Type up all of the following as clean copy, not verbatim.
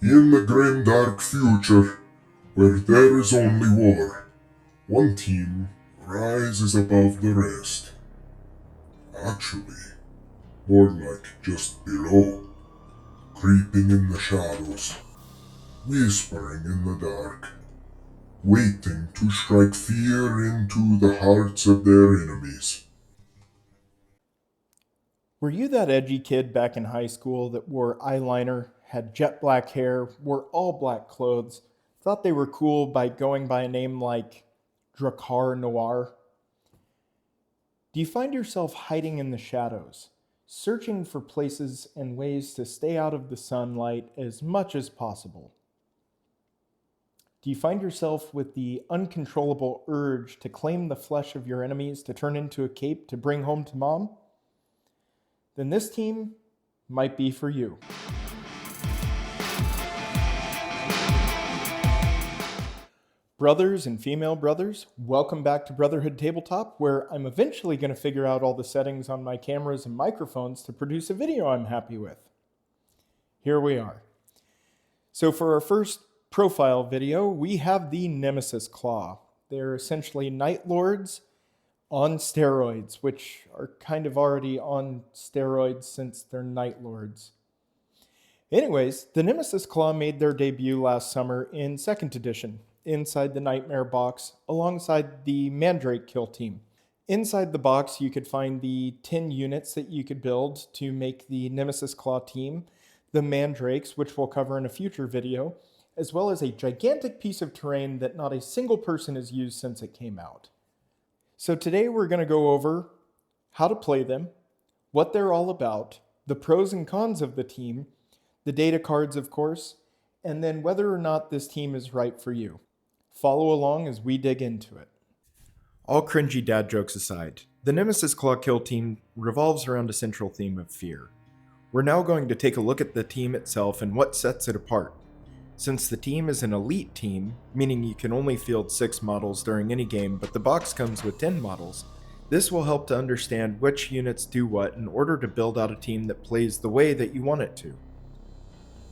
In the grim dark future, where there is only war, one team rises above the rest. Actually, more like just below, creeping in the shadows, whispering in the dark, waiting to strike fear into the hearts of their enemies. Were you that edgy kid back in high school that wore eyeliner, had jet black hair, wore all black clothes, thought they were cool by going by a name like Dracar Noir? Do you find yourself hiding in the shadows, searching for places and ways to stay out of the sunlight as much as possible? Do you find yourself with the uncontrollable urge to claim the flesh of your enemies to turn into a cape to bring home to mom? Then this team might be for you. Brothers and female brothers, welcome back to Brotherhood Tabletop, where I'm eventually going to figure out all the settings on my cameras and microphones to produce a video I'm happy with. Here we are. So for our first profile video, we have the Nemesis Claw. They're essentially nightlords on steroids, which are kind of already on steroids since they're nightlords. Anyways, the Nemesis Claw made their debut last summer in 2nd edition, inside the Nightmare box, alongside the Mandrake kill team. Inside the box, you could find the 10 units that you could build to make the Nemesis Claw team, the Mandrakes, which we'll cover in a future video, as well as a gigantic piece of terrain that not a single person has used since it came out. So today we're going to go over how to play them, what they're all about, the pros and cons of the team, the data cards, of course, and then whether or not this team is right for you. Follow along as we dig into it. All cringy dad jokes aside, the Nemesis Claw Kill team revolves around a central theme of fear. We're now going to take a look at the team itself and what sets it apart. Since the team is an elite team, meaning you can only field 6 models during any game, but the box comes with 10 models, this will help to understand which units do what in order to build out a team that plays the way that you want it to.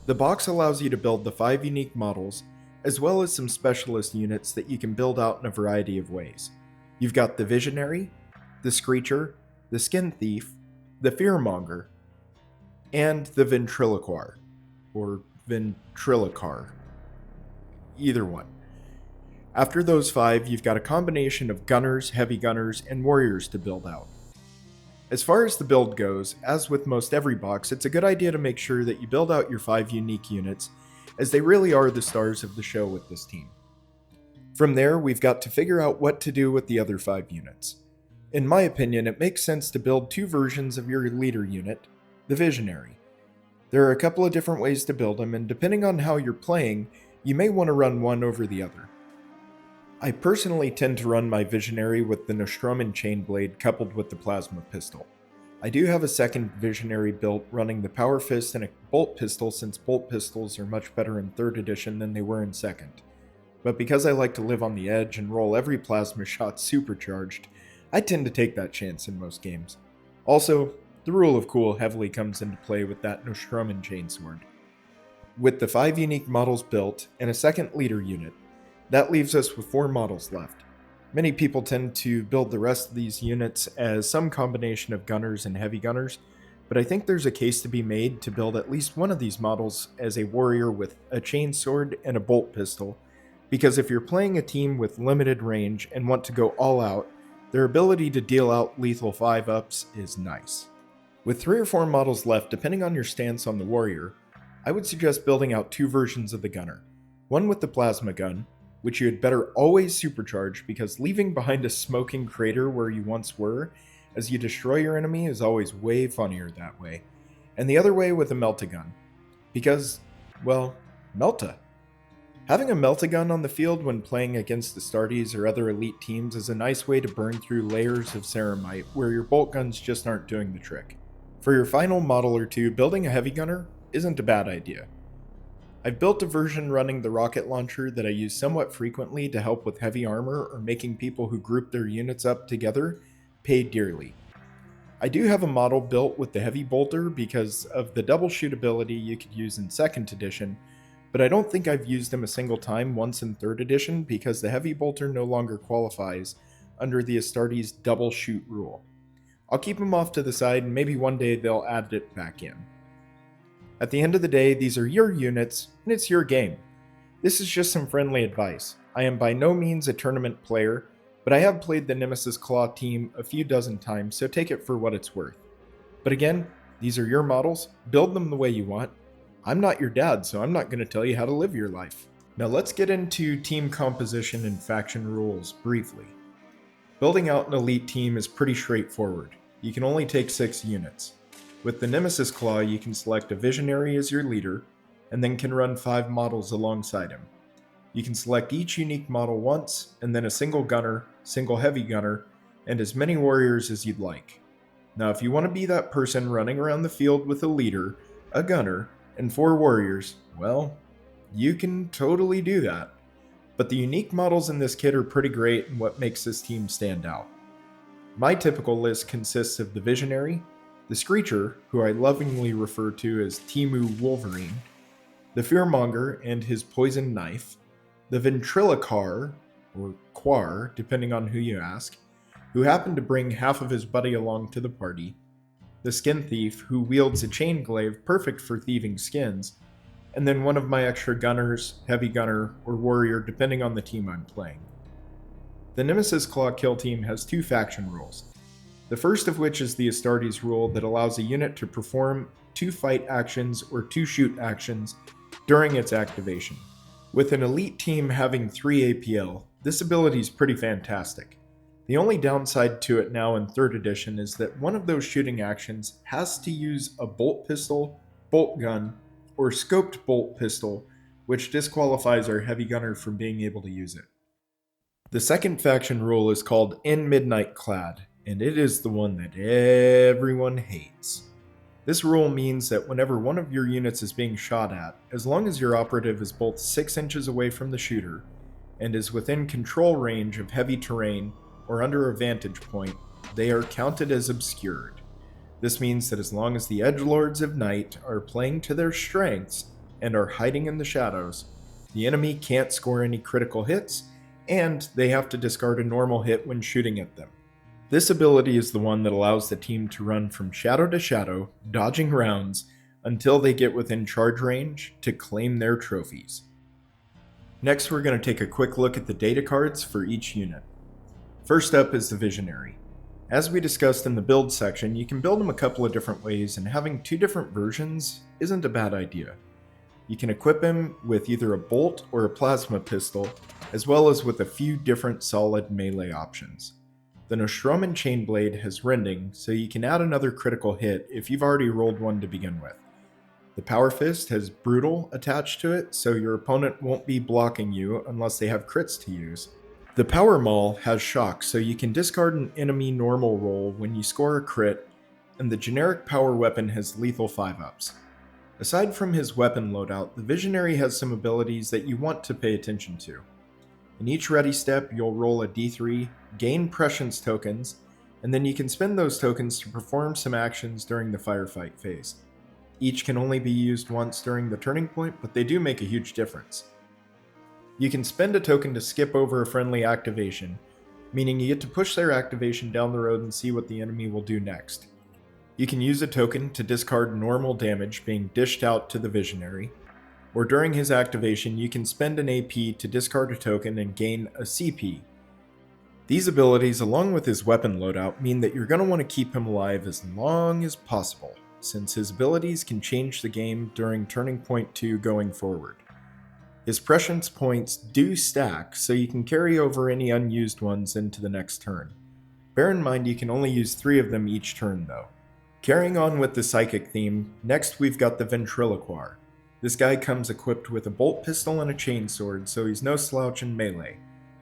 The box allows you to build the 5 unique models, as well as some specialist units that you can build out in a variety of ways. You've got the Visionary, the Screecher, the Skin Thief, the Fearmonger, and the Ventriloquar, or Ventrilicar. Either one. After those 5, you've got a combination of gunners, heavy gunners, and warriors to build out. As far as the build goes, as with most every box, it's a good idea to make sure that you build out your 5 unique units, as they really are the stars of the show with this team. From there, we've got to figure out what to do with the other 5 units. In my opinion, it makes sense to build 2 versions of your leader unit, the Visionary. There are a couple of different ways to build them, and depending on how you're playing, you may want to run one over the other. I personally tend to run my Visionary with the Nostroman Chainblade coupled with the Plasma Pistol. I do have a second Visionary built running the Power Fist and a Bolt Pistol, since Bolt Pistols are much better in 3rd edition than they were in 2nd. But because I like to live on the edge and roll every plasma shot supercharged, I tend to take that chance in most games. Also, the rule of cool heavily comes into play with that Nostroman Chainsword. With the 5 unique models built and a second leader unit, that leaves us with 4 models left. Many people tend to build the rest of these units as some combination of gunners and heavy gunners, but I think there's a case to be made to build at least one of these models as a warrior with a chainsword and a bolt pistol, because if you're playing a team with limited range and want to go all out, their ability to deal out lethal 5-ups is nice. With 3 or 4 models left, depending on your stance on the warrior, I would suggest building out 2 versions of the gunner. One with the plasma gun, which you had better always supercharge, because leaving behind a smoking crater where you once were as you destroy your enemy is always way funnier that way. And the other way with a Meltagun, because, well, Melta. Having a Meltagun on the field when playing against the Astartes or other elite teams is a nice way to burn through layers of ceramite where your bolt guns just aren't doing the trick. For your final model or 2, building a heavy gunner isn't a bad idea. I've built a version running the rocket launcher that I use somewhat frequently to help with heavy armor or making people who group their units up together pay dearly. I do have a model built with the heavy bolter because of the double shoot ability you could use in 2nd edition, but I don't think I've used him a single time once in 3rd edition because the heavy bolter no longer qualifies under the Astartes double shoot rule. I'll keep him off to the side and maybe one day they'll add it back in. At the end of the day, these are your units and it's your game. This is just some friendly advice. I am by no means a tournament player, but I have played the Nemesis Claw team a few dozen times, so take it for what it's worth. But again, these are your models, build them the way you want. I'm not your dad, so I'm not going to tell you how to live your life. Now let's get into team composition and faction rules briefly. Building out an elite team is pretty straightforward. You can only take 6 units. With the Nemesis Claw, you can select a Visionary as your leader, and then can run 5 models alongside him. You can select each unique model once, and then a single gunner, single heavy gunner, and as many warriors as you'd like. Now if you want to be that person running around the field with a leader, a gunner, and 4 warriors, well, you can totally do that. But the unique models in this kit are pretty great and what makes this team stand out. My typical list consists of the Visionary, the Screecher, who I lovingly refer to as Timu Wolverine, the Fearmonger and his poison knife, the Ventriloquar, or Quar, depending on who you ask, who happened to bring half of his buddy along to the party, the Skin Thief, who wields a chain glaive perfect for thieving skins, and then one of my extra gunners, heavy gunner, or warrior depending on the team I'm playing. The Nemesis Claw kill team has 2 faction rules. The first of which is the Astartes rule that allows a unit to perform 2 fight actions or 2 shoot actions during its activation. With an elite team having 3 APL, this ability is pretty fantastic. The only downside to it now in 3rd edition is that one of those shooting actions has to use a bolt pistol, bolt gun, or scoped bolt pistol, which disqualifies our heavy gunner from being able to use it. The second faction rule is called In Midnight Clad, and it is the one that everyone hates. This rule means that whenever one of your units is being shot at, as long as your operative is both 6 inches away from the shooter, and is within control range of heavy terrain or under a vantage point, they are counted as obscured. This means that as long as the edgelords of night are playing to their strengths and are hiding in the shadows, the enemy can't score any critical hits, and they have to discard a normal hit when shooting at them. This ability is the one that allows the team to run from shadow to shadow, dodging rounds, until they get within charge range to claim their trophies. Next, we're going to take a quick look at the data cards for each unit. First up is the Visionary. As we discussed in the build section, you can build them a couple of different ways, and having 2 different versions isn't a bad idea. You can equip him with either a bolt or a plasma pistol, as well as with a few different solid melee options. The Nostroman Chainblade has rending, so you can add another critical hit if you've already rolled one to begin with. The Power Fist has Brutal attached to it, so your opponent won't be blocking you unless they have crits to use. The Power Maul has Shock, so you can discard an enemy normal roll when you score a crit, and the generic Power Weapon has lethal 5-ups. Aside from his weapon loadout, the Visionary has some abilities that you want to pay attention to. In each ready step, you'll roll a d3, gain prescience tokens, and then you can spend those tokens to perform some actions during the firefight phase. Each can only be used once during the turning point, but they do make a huge difference. You can spend a token to skip over a friendly activation, meaning you get to push their activation down the road and see what the enemy will do next. You can use a token to discard normal damage being dished out to the Visionary, or during his activation you can spend an AP to discard a token and gain a CP. These abilities, along with his weapon loadout, mean that you're going to want to keep him alive as long as possible, since his abilities can change the game during Turning Point 2 going forward. His prescience points do stack, so you can carry over any unused ones into the next turn. Bear in mind you can only use 3 of them each turn though. Carrying on with the psychic theme, next we've got the Ventriloquar. This guy comes equipped with a bolt pistol and a chainsword, so he's no slouch in melee.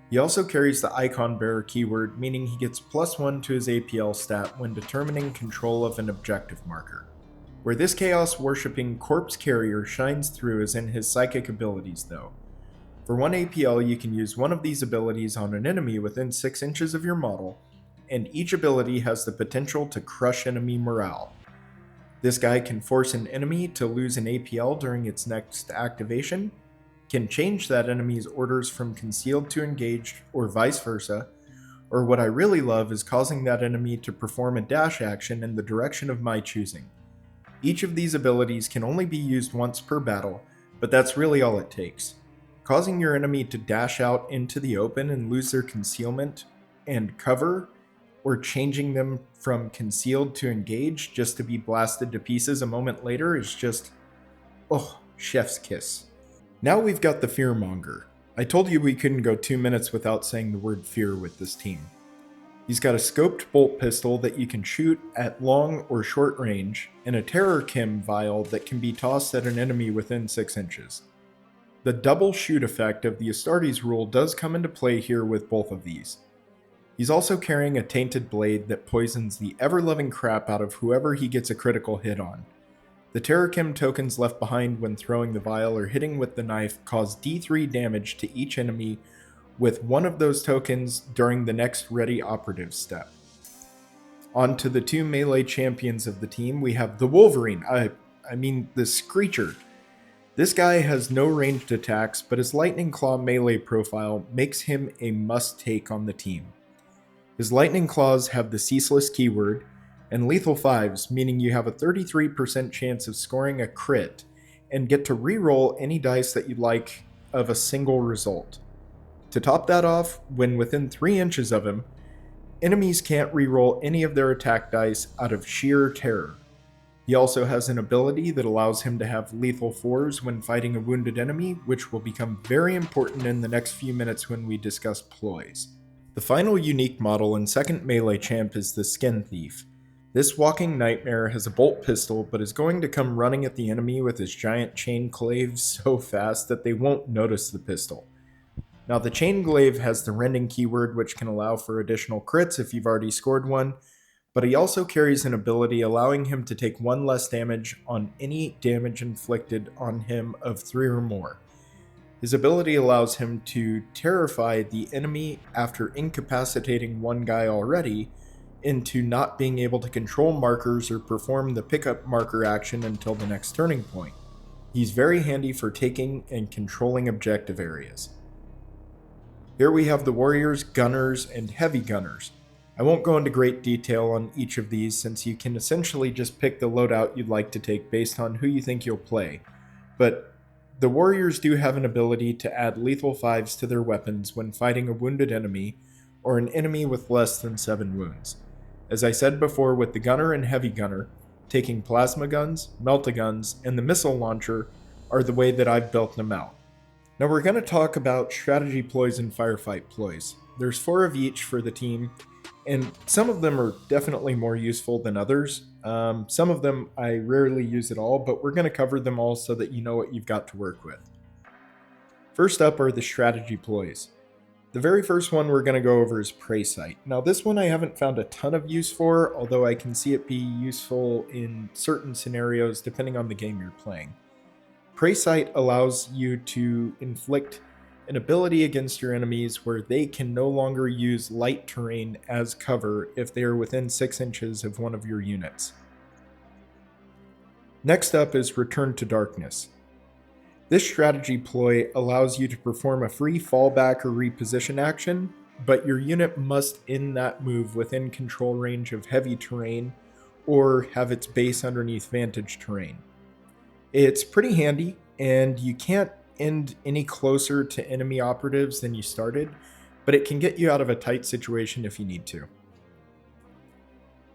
He also carries the Icon Bearer keyword, meaning he gets +1 to his APL stat when determining control of an objective marker. Where this chaos worshipping corpse carrier shines through is in his psychic abilities though. For 1 APL you can use one of these abilities on an enemy within 6 inches of your model, and each ability has the potential to crush enemy morale. This guy can force an enemy to lose an APL during its next activation, can change that enemy's orders from concealed to engaged or vice versa, or what I really love is causing that enemy to perform a dash action in the direction of my choosing. Each of these abilities can only be used once per battle, but that's really all it takes. Causing your enemy to dash out into the open and lose their concealment and cover, or changing them from concealed to engaged just to be blasted to pieces a moment later is just, oh, chef's kiss. Now we've got the Fearmonger. I told you we couldn't go 2 minutes without saying the word fear with this team. He's got a scoped bolt pistol that you can shoot at long or short range, and a terror chem vial that can be tossed at an enemy within 6 inches. The double shoot effect of the Astartes rule does come into play here with both of these. He's also carrying a tainted blade that poisons the ever-loving crap out of whoever he gets a critical hit on. The terror chem tokens left behind when throwing the vial or hitting with the knife cause D3 damage to each enemy with one of those tokens during the next ready operative step. On to the two melee champions of the team, we have the Wolverine, the Screecher. This guy has no ranged attacks, but his Lightning Claw melee profile makes him a must-take on the team. His Lightning Claws have the Ceaseless keyword, and Lethal 5s, meaning you have a 33% chance of scoring a crit, and get to reroll any dice that you'd like of a single result. To top that off, when within 3 inches of him, enemies can't reroll any of their attack dice out of sheer terror. He also has an ability that allows him to have lethal 4s when fighting a wounded enemy, which will become very important in the next few minutes when we discuss ploys. The final unique model and second melee champ is the Skin Thief. This walking nightmare has a bolt pistol, but is going to come running at the enemy with his giant chain glaive so fast that they won't notice the pistol. Now the chain glaive has the rending keyword, which can allow for additional crits if you've already scored one, but he also carries an ability allowing him to take 1 less damage on any damage inflicted on him of 3 or more. His ability allows him to terrify the enemy after incapacitating one guy already into not being able to control markers or perform the pickup marker action until the next turning point. He's very handy for taking and controlling objective areas. Here we have the Warriors, Gunners, and Heavy Gunners. I won't go into great detail on each of these since you can essentially just pick the loadout you'd like to take based on who you think you'll play, but the Warriors do have an ability to add lethal 5s to their weapons when fighting a wounded enemy or an enemy with less than 7 wounds. As I said before with the Gunner and Heavy Gunner, taking plasma guns, melta-guns, and the missile launcher are the way that I've built them out. Now we're going to talk about strategy ploys and firefight ploys. There's 4 of each for the team, and some of them are definitely more useful than others. Some of them I rarely use at all, but we're going to cover them all so that you know what you've got to work with. First up are the strategy ploys. The very first one we're going to go over is Prey Sight. Now this one I haven't found a ton of use for, although I can see it be useful in certain scenarios depending on the game you're playing. Prey Sight allows you to inflict an ability against your enemies where they can no longer use light terrain as cover if they are within 6 inches of one of your units. Next up is Return to Darkness. This strategy ploy allows you to perform a free fallback or reposition action, but your unit must end that move within control range of heavy terrain or have its base underneath vantage terrain. It's pretty handy, and you can't end any closer to enemy operatives than you started, but it can get you out of a tight situation if you need to.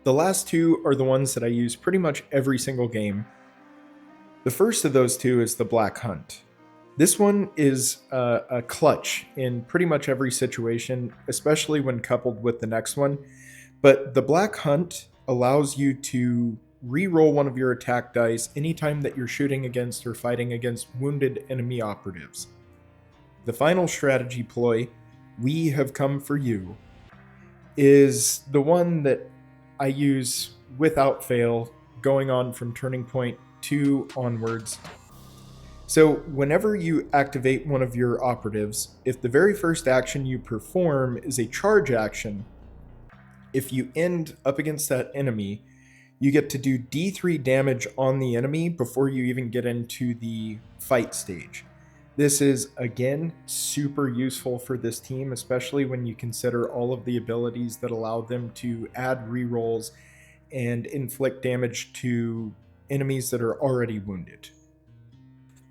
The last two are the ones that I use pretty much every single game. The first of those two is the Black Hunt. This one is a clutch in pretty much every situation, especially when coupled with the next one, but the Black Hunt allows you to re-roll one of your attack dice anytime that you're shooting against or fighting against wounded enemy operatives. The final strategy ploy, We Have Come For You, is the one that I use without fail, going on from turning point 2 onwards. So whenever you activate one of your operatives, if the very first action you perform is a charge action, if you end up against that enemy, you get to do D3 damage on the enemy before you even get into the fight stage. This is, again, super useful for this team, especially when you consider all of the abilities that allow them to add rerolls and inflict damage to enemies that are already wounded.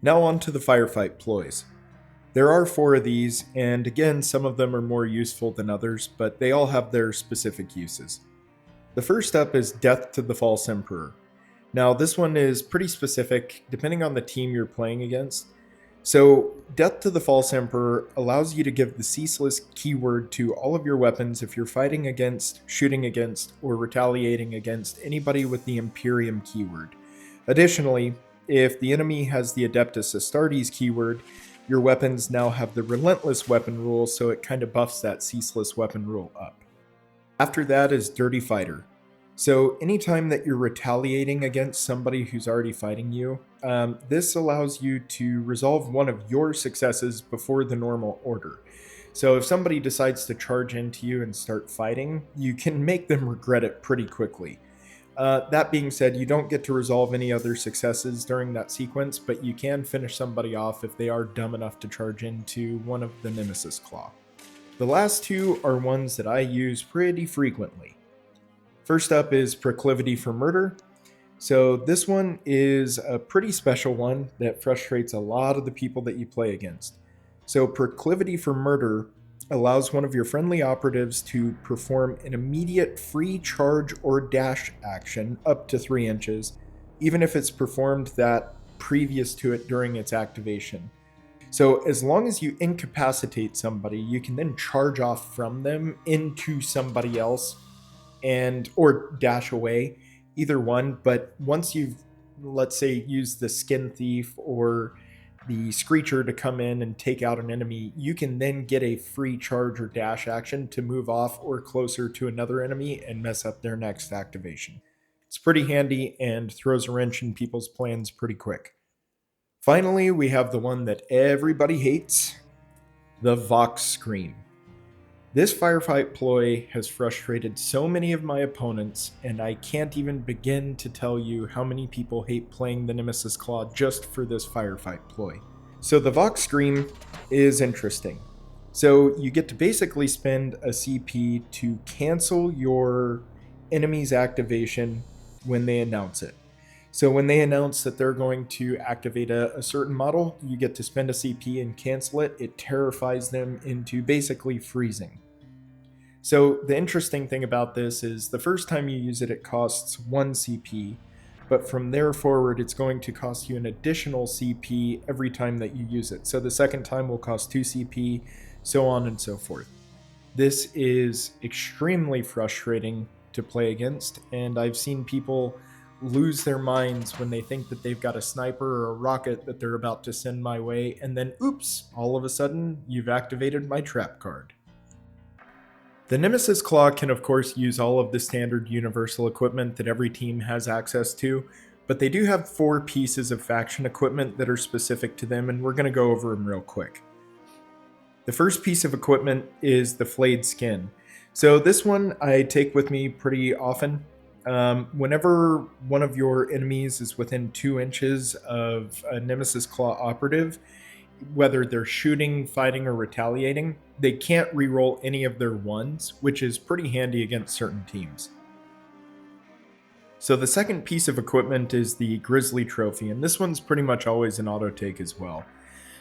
Now on to the firefight ploys. There are 4 of these, and again, some of them are more useful than others, but they all have their specific uses. The first up is Death to the False Emperor. Now, this one is pretty specific, depending on the team you're playing against. So, Death to the False Emperor allows you to give the ceaseless keyword to all of your weapons if you're fighting against, shooting against, or retaliating against anybody with the Imperium keyword. Additionally, if the enemy has the Adeptus Astartes keyword, your weapons now have the Relentless Weapon rule, so it kind of buffs that ceaseless weapon rule up. After that is Dirty Fighter. So anytime that you're retaliating against somebody who's already fighting you, this allows you to resolve one of your successes before the normal order. So if somebody decides to charge into you and start fighting, you can make them regret it pretty quickly. That being said, you don't get to resolve any other successes during that sequence, but you can finish somebody off if they are dumb enough to charge into one of the Nemesis Claw. The last 2 are ones that I use pretty frequently. First up is Proclivity for Murder. So this one is a pretty special one that frustrates a lot of the people that you play against. So Proclivity for Murder allows one of your friendly operatives to perform an immediate free charge or dash action up to 3 inches, even if it's performed that previous to it during its activation. So as long as you incapacitate somebody, you can then charge off from them into somebody else or dash away, either one. But once you've, let's say, used the Skin Thief or the Screecher to come in and take out an enemy, you can then get a free charge or dash action to move off or closer to another enemy and mess up their next activation. It's pretty handy and throws a wrench in people's plans pretty quick. Finally, we have the one that everybody hates, the Vox Scream. This firefight ploy has frustrated so many of my opponents, and I can't even begin to tell you how many people hate playing the Nemesis Claw just for this firefight ploy. So the Vox Scream is interesting. So you get to basically spend a CP to cancel your enemy's activation when they announce it. So when they announce that they're going to activate a certain model, you get to spend a CP and cancel it. It terrifies them into basically freezing. So the interesting thing about this is the first time you use it, it costs 1 CP, but from there forward, it's going to cost you an additional CP every time that you use it. So the second time will cost 2 CP, so on and so forth. This is extremely frustrating to play against, and I've seen people lose their minds when they think that they've got a sniper or a rocket that they're about to send my way, and then oops, all of a sudden, you've activated my trap card. The Nemesis Claw can of course use all of the standard universal equipment that every team has access to, but they do have 4 pieces of faction equipment that are specific to them, and we're going to go over them real quick. The first piece of equipment is the Flayed Skin. So this one I take with me pretty often. Whenever one of your enemies is within 2 inches of a Nemesis Claw operative, whether they're shooting, fighting, or retaliating, they can't reroll any of their ones, which is pretty handy against certain teams. So the second piece of equipment is the Grizzly Trophy, and this one's pretty much always an auto take as well.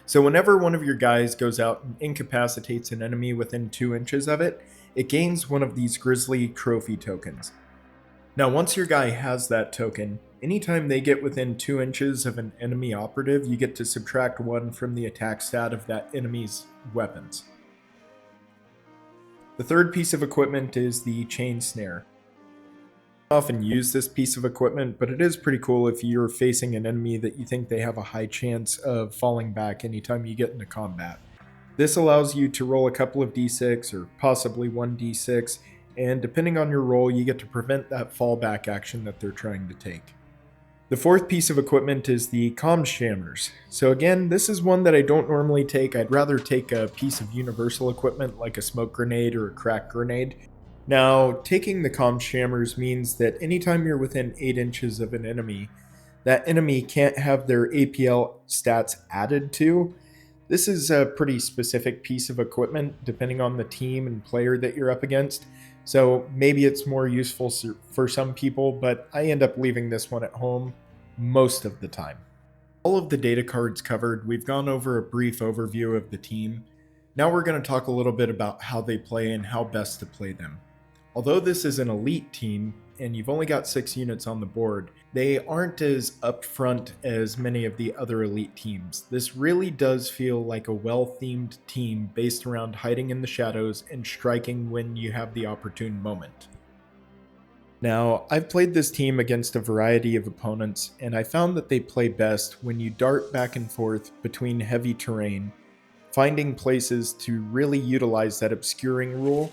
So whenever one of your guys goes out and incapacitates an enemy within 2 inches of it, it gains one of these Grizzly Trophy tokens. Now once your guy has that token, anytime they get within 2 inches of an enemy operative, you get to subtract 1 from the attack stat of that enemy's weapons. The third piece of equipment is the Chain Snare. I often use this piece of equipment, but it is pretty cool if you're facing an enemy that you think they have a high chance of falling back anytime you get into combat. This allows you to roll a couple of d6 or possibly 1 d6, and depending on your roll, you get to prevent that fallback action that they're trying to take. The fourth piece of equipment is the Comms Jammers. So again, this is one that I don't normally take. I'd rather take a piece of universal equipment like a smoke grenade or a crack grenade. Now, taking the Comms Jammers means that anytime you're within 8 inches of an enemy, that enemy can't have their APL stats added to. This is a pretty specific piece of equipment depending on the team and player that you're up against. So maybe it's more useful for some people, but I end up leaving this one at home most of the time. All of the data cards covered, we've gone over a brief overview of the team. Now we're going to talk a little bit about how they play and how best to play them. Although this is an elite team, and you've only got 6 units on the board, they aren't as upfront as many of the other elite teams. This really does feel like a well-themed team based around hiding in the shadows and striking when you have the opportune moment. Now, I've played this team against a variety of opponents, and I found that they play best when you dart back and forth between heavy terrain, finding places to really utilize that obscuring rule,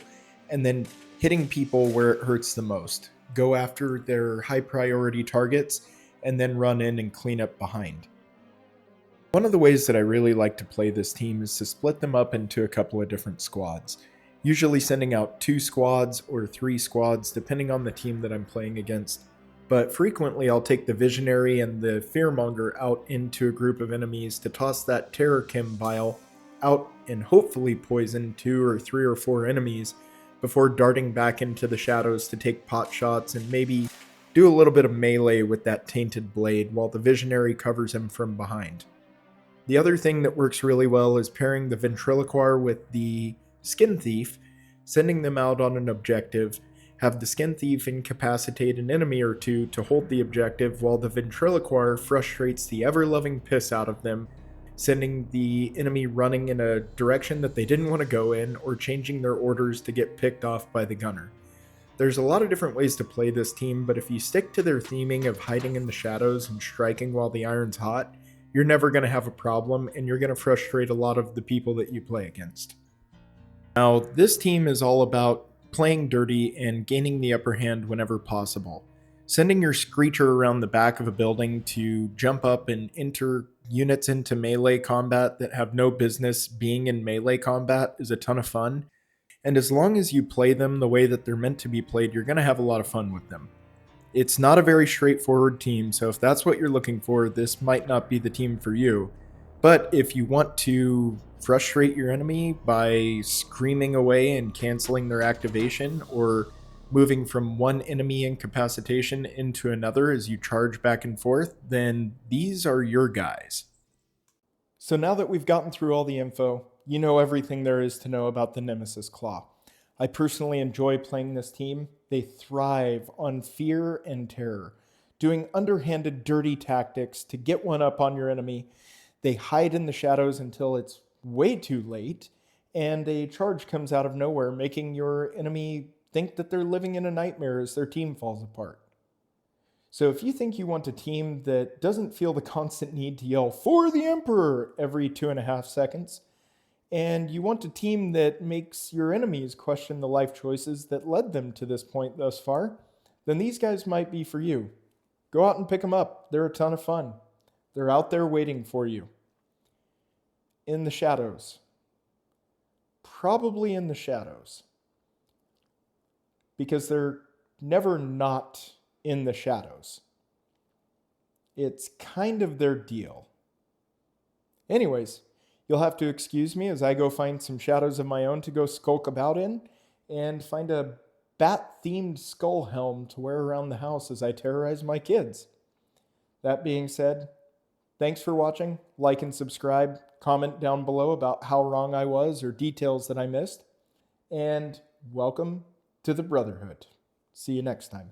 and then hitting people where it hurts the most. Go after their high priority targets, and then run in and clean up behind. One of the ways that I really like to play this team is to split them up into a couple of different squads. Usually sending out 2 squads or 3 squads depending on the team that I'm playing against. But frequently I'll take the Visionary and the Fearmonger out into a group of enemies to toss that Terror Chem vial out and hopefully poison 2 or 3 or 4 enemies before darting back into the shadows to take pot shots and maybe do a little bit of melee with that Tainted Blade while the Visionary covers him from behind. The other thing that works really well is pairing the Ventriloquar with the Skin Thief, sending them out on an objective, have the Skin Thief incapacitate an enemy or two to hold the objective while the Ventriloquar frustrates the ever-loving piss out of them, sending the enemy running in a direction that they didn't want to go in or changing their orders to get picked off by the gunner. There's a lot of different ways to play this team, but if you stick to their theming of hiding in the shadows and striking while the iron's hot, you're never going to have a problem and you're going to frustrate a lot of the people that you play against. Now, this team is all about playing dirty and gaining the upper hand whenever possible. Sending your Screecher around the back of a building to jump up and enter units into melee combat that have no business being in melee combat is a ton of fun. And as long as you play them the way that they're meant to be played, you're going to have a lot of fun with them. It's not a very straightforward team, so if that's what you're looking for, this might not be the team for you. But if you want to frustrate your enemy by screaming away and canceling their activation, or moving from one enemy incapacitation into another as you charge back and forth, then these are your guys. So now that we've gotten through all the info, you know everything there is to know about the Nemesis Claw. I personally enjoy playing this team. They thrive on fear and terror, doing underhanded, dirty tactics to get one up on your enemy. They hide in the shadows until it's way too late, and a charge comes out of nowhere, making your enemy think that they're living in a nightmare as their team falls apart. So if you think you want a team that doesn't feel the constant need to yell, "For the Emperor!" every 2.5 seconds, and you want a team that makes your enemies question the life choices that led them to this point thus far, then these guys might be for you. Go out and pick them up. They're a ton of fun. They're out there waiting for you. In the shadows. Probably in the shadows. Because they're never not in the shadows. It's kind of their deal. Anyways, you'll have to excuse me as I go find some shadows of my own to go skulk about in and find a bat-themed skull helm to wear around the house as I terrorize my kids. That being said, thanks for watching. Like and subscribe. Comment down below about how wrong I was or details that I missed. And welcome to the Brotherhood. See you next time.